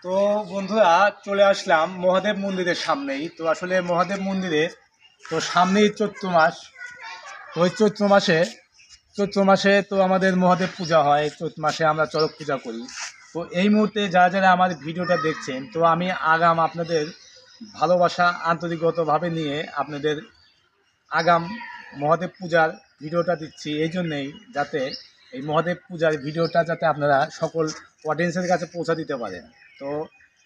তো বন্ধুরা, চলে আসলাম মহাদেব মন্দিরের সামনেই। তো আসলে মহাদেব মন্দিরে তো সামনেই চৈত্র মাস। তো ওই চৈত্র মাসে তো আমাদের মহাদেব পূজা হয়। চৈত্র মাসে আমরা চড়ক পূজা করি। তো এই মুহূর্তে যারা যারা আমার ভিডিওটা দেখছেন, তো আমি আগাম আপনাদের ভালোবাসা আন্তরিকতাভাবে নিয়ে আপনাদের আগাম মহাদেব পূজার ভিডিওটা দিচ্ছি এই জন্যেই, যাতে এই মহাদেব পূজার ভিডিওটা যাতে আপনারা সকল অডিয়েন্সের কাছে পৌঁছা দিতে পারেন। তো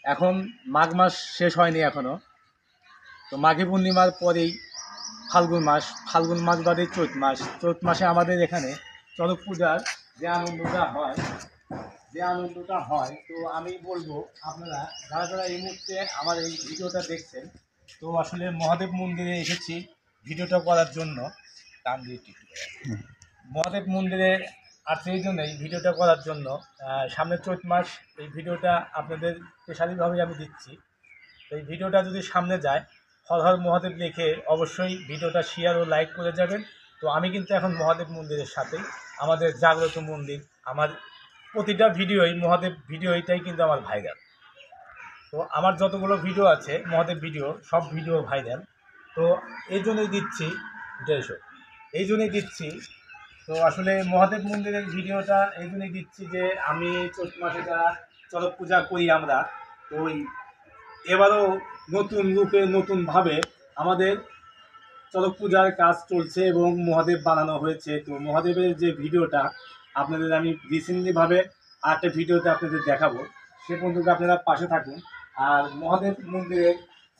এখন মাঘ মাস শেষ হয়নি এখনও। তো মাঘী পূর্ণিমার পরেই ফাল্গুন মাস বাদেই চৈত মাসে আমাদের এখানে চড়ক পূজার যে আনন্দটা হয় তো আমি বলবো আপনারা যারা যারা এই মুহূর্তে আমার এই ভিডিওটা দেখছেন, তো আসলে মহাদেব মন্দিরে এসেছি ভিডিওটা করার জন্য। টান দিয়ে টিপতে হবে। মহাদেব মন্দিরে আছে এই জন্য এই ভিডিওটা করার জন্য। সামনের চৈত মাস এই ভিডিওটা আপনাদের স্পেশালিভাবে আমি দিচ্ছি। তো এই ভিডিওটা যদি সামনে যায়, হর হর মহাদেব লিখে অবশ্যই ভিডিওটা শেয়ার ও লাইক করে যাবেন। তো আমি কিন্তু এখন মহাদেব মন্দিরের সাথে, আমাদের জাগ্রত মন্দির, আমার প্রতিটা ভিডিওই মহাদেব ভিডিও, এটাই কিন্তু আমার ভাইরাল। তো আমার যতগুলো ভিডিও আছে মহাদেব ভিডিও, সব ভিডিও ভাইরাল। তো এই জন্যই দিচ্ছি, এই জন্যই দিচ্ছি। তো আসলে মহাদেব মন্দিরের ভিডিওটা এই জন্যই দিচ্ছি যে আমি চৈত্র মাসে যারা চড়ক পূজা করি আমরা, তো এবারও নতুন রূপে নতুনভাবে আমাদের চড়ক পূজার কাজ চলছে এবং মহাদেব বানানো হয়েছে। তো মহাদেবের যে ভিডিওটা আপনাদের আমি রিসেন্টলিভাবে আরেকটা ভিডিওতে আপনাদের দেখাবো, সে পর্যন্ত আপনারা পাশে থাকুন। আর মহাদেব মন্দিরের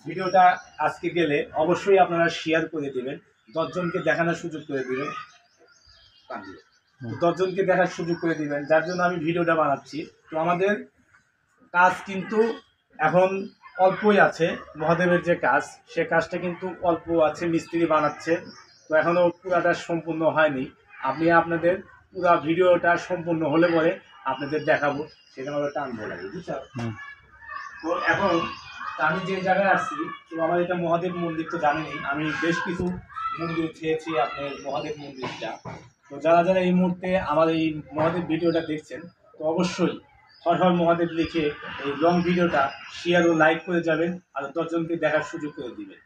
ভিডিওটা আজকে গেলে অবশ্যই আপনারা শেয়ার করে দেবেন, 10 জনকে দেখানোর সুযোগ করে দেবেন। 10 জনকে দেখার সুযোগ করে দিবেন, যার জন্য আমি ভিডিওটা বানাচ্ছি। তো আমাদের কাজ কিন্তু এখন অল্পই আছে। মহাদেবের যে কাজ, সে কাজটা কিন্তু অল্প আছে, মিস্ত্রি বানাচ্ছে। তো এখনও পুরাটা সম্পূর্ণ হয়নি। আমি আপনাদের পুরা ভিডিওটা সম্পূর্ণ হলে পরে আপনাদের দেখাবো, সেটা আমাদের টানবো লাগে, বুঝছো? তো এখন আমি যে জায়গায় আসছি, তো আমার এটা মহাদেব মন্দির তো জানেনই, আমি বেশ কিছু মন্দির খেয়েছি আপনার মহাদেব মন্দিরটা। তো যারা যারা এই মুহূর্তে আমার এই মহাদেব ভিডিওটা দেখছেন, তো অবশ্যই হর হর মহাদেব লিখে এই লং ভিডিওটা শেয়ার ও লাইক করে যাবেন, আর 10 জনকে দেখার সুযোগ করে দিবেন।